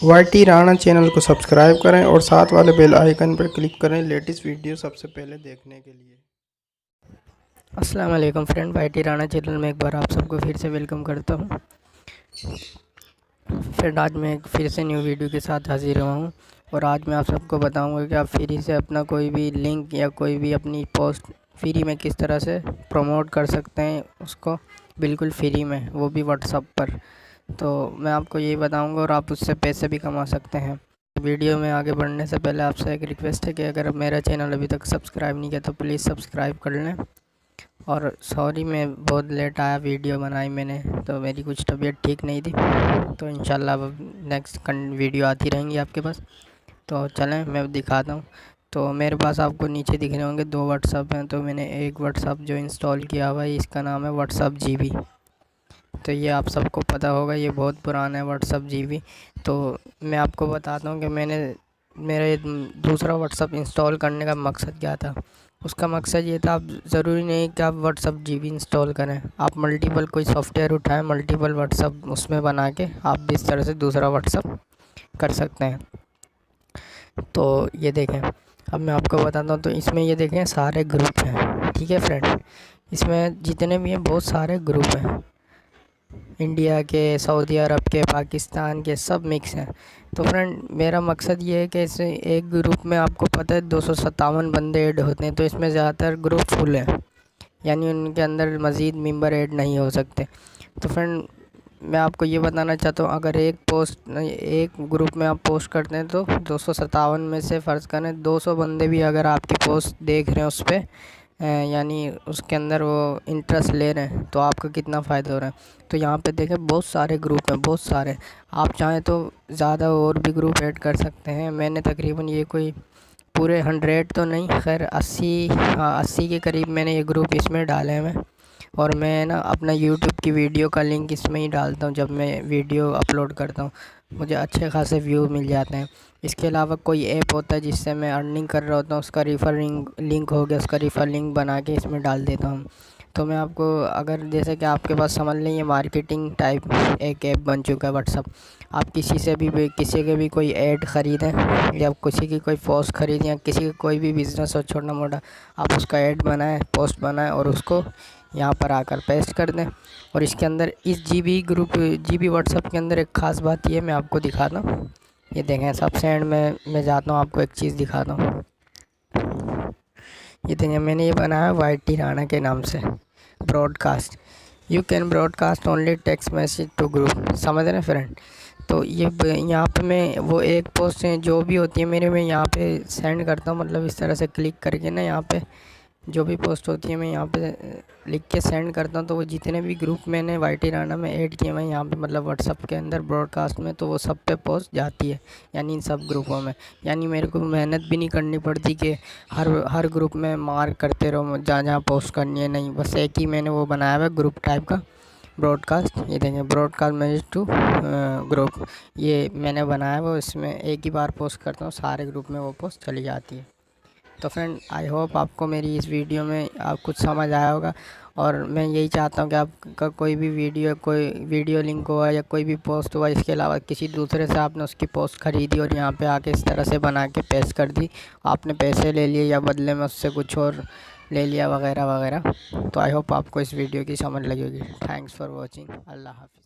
YT Rana channel को subscribe करें और साथ वाले बेल आइकन पर क्लिक करें लेटेस्ट वीडियो सबसे पहले देखने के लिए। अस्सलाम वालेकुम फ्रेंड, वाईटी राणा चैनल में एक बार आप सबको फिर से वेलकम करता हूं। फ्रेंड, आज मैं फिर से न्यू वीडियो के साथ हाजिर हुआ हूं और आज मैं आप सबको बताऊंगा कि आप फ्री से अपना कोई भी लिंक या कोई भी अपनी पोस्ट फ्री में किस तरह से प्रमोट कर सकते हैं, उसको बिल्कुल फ्री में, वो भी व्हाट्सएप पर। तो मैं आपको यही बताऊंगा और आप उससे पैसे भी कमा सकते हैं। वीडियो में आगे बढ़ने से पहले आपसे एक रिक्वेस्ट है कि अगर मेरा चैनल अभी तक सब्सक्राइब नहीं किया तो प्लीज़ सब्सक्राइब कर लें। और सॉरी, मैं बहुत लेट आया, वीडियो बनाई मैंने तो मेरी कुछ तबीयत ठीक नहीं थी, तो इंशाल्लाह अब नेक्स्ट वीडियो आती रहेंगी आपके पास। तो चलें मैं दिखाता हूँ। तो मेरे पास आपको नीचे दिख रहे होंगे 2 व्हाट्सअप हैं। तो मैंने एक व्हाट्सअप जो इंस्टॉल किया हुआ है, इसका नाम है व्हाट्सअप जीबी। तो ये आप सबको पता होगा, ये बहुत पुराना है व्हाट्सअप जीबी। तो मैं आपको बताता हूँ कि मेरे दूसरा व्हाट्सअप इंस्टॉल करने का मकसद क्या था। उसका मकसद ये था, आप ज़रूरी नहीं कि आप व्हाट्सअप जीबी इंस्टॉल करें, आप मल्टीपल कोई सॉफ्टवेयर उठाएं, मल्टीपल व्हाट्सअप उसमें बना के आप भी इस तरह से दूसरा व्हाट्सअप कर सकते हैं। तो ये देखें, अब मैं आपको बताता हूँ। तो इसमें ये देखें सारे ग्रुप हैं, ठीक है फ्रेंड। इसमें जितने भी हैं बहुत सारे ग्रुप हैं, इंडिया के, सऊदी अरब के, पाकिस्तान के, सब मिक्स हैं। तो फ्रेंड, मेरा मकसद ये है कि इस एक ग्रुप में आपको पता है 257 बंदे ऐड होते हैं। तो इसमें ज़्यादातर ग्रुप फुल है, यानी उनके अंदर मज़ीद मेंबर ऐड नहीं हो सकते। तो फ्रेंड, मैं आपको ये बताना चाहता हूँ, अगर एक ग्रुप में आप पोस्ट करते हैं तो 257 में से फ़र्ज़ करें 200 बंदे भी अगर आपकी पोस्ट देख रहे हैं उस पर, यानी उसके अंदर वो इंटरेस्ट ले रहे हैं, तो आपका कितना फ़ायदा हो रहा है। तो यहाँ पे देखें बहुत सारे ग्रुप हैं, बहुत सारे। आप चाहें तो ज़्यादा और भी ग्रुप ऐड कर सकते हैं। मैंने तकरीबन ये कोई पूरे 100 तो नहीं, खैर 80 के करीब मैंने ये ग्रुप इसमें डाले हैं। और मैं ना अपना यूट्यूब की वीडियो का लिंक इसमें ही डालता हूँ। जब मैं वीडियो अपलोड करता हूँ मुझे अच्छे खासे व्यू मिल जाते हैं। इसके अलावा कोई ऐप होता है जिससे मैं अर्निंग कर रहा होता हूँ, उसका रेफर लिंक हो गया, उसका रेफर लिंक बना के इसमें डाल देता हूँ। तो मैं आपको, अगर जैसे कि आपके पास समझ लें ये मार्केटिंग टाइप एक ऐप बन चुका है व्हाट्सअप। आप किसी से भी किसी के भी कोई ऐड ख़रीदें या किसी की कोई पोस्ट ख़रीदें या किसी का कोई भी बिज़नेस हो छोटा मोटा, आप उसका ऐड बनाएं, पोस्ट बनाएं और उसको यहाँ पर आकर पेस्ट कर दें। और इसके अंदर इस जीबी व्हाट्सअप के अंदर एक ख़ास बात ये मैं आपको दिखाता हूँ। ये देखें, सबसे एंड में मैं जाता हूँ, आपको एक चीज़ दिखाता हूँ। ये देखें, मैंने ये बनाया वाईटी राणा के नाम से, broadcast. You can broadcast only text message to group. समझ रहे हैं फ्रेंड। तो ये यहाँ पे मैं वो एक पोस्ट जो भी होती है मेरे, मैं यहाँ पे सेंड करता हूँ, मतलब इस तरह से क्लिक करके ना, यहाँ पे जो भी पोस्ट होती है मैं यहाँ पे लिख के सेंड करता हूँ। तो वो जितने भी ग्रुप मैंने वाईटी राणा में ऐड किए हुए हैं यहाँ पे, मतलब व्हाट्सअप के अंदर ब्रॉडकास्ट में, तो वो सब पे पोस्ट जाती है, यानी इन सब ग्रुपों में। यानी मेरे को मेहनत भी नहीं करनी पड़ती कि हर ग्रुप में मार्क करते रहो जहाँ जहाँ पोस्ट करनी है। नहीं, बस एक ही मैंने वो बनाया हुआ है ग्रुप टाइप का, ब्रॉडकास्ट। ये देखें, ब्रॉडकास्ट मैसेज टू ग्रुप, ये मैंने बनाया है। वो इसमें एक ही बार पोस्ट करता हूँ, सारे ग्रुप में वो पोस्ट चली जाती है। तो फ्रेंड, आई होप आपको मेरी इस वीडियो में आप कुछ समझ आया होगा। और मैं यही चाहता हूँ कि आपका कोई वीडियो लिंक हुआ या कोई भी पोस्ट हुआ, इसके अलावा किसी दूसरे से आपने उसकी पोस्ट ख़रीदी और यहाँ पे आके इस तरह से बना के पेस्ट कर दी, आपने पैसे ले लिए या बदले में उससे कुछ और ले लिया वगैरह वगैरह। तो आई होप आपको इस वीडियो की समझ लगेगी। Thanks for watching. अल्लाह हाफ़िज़।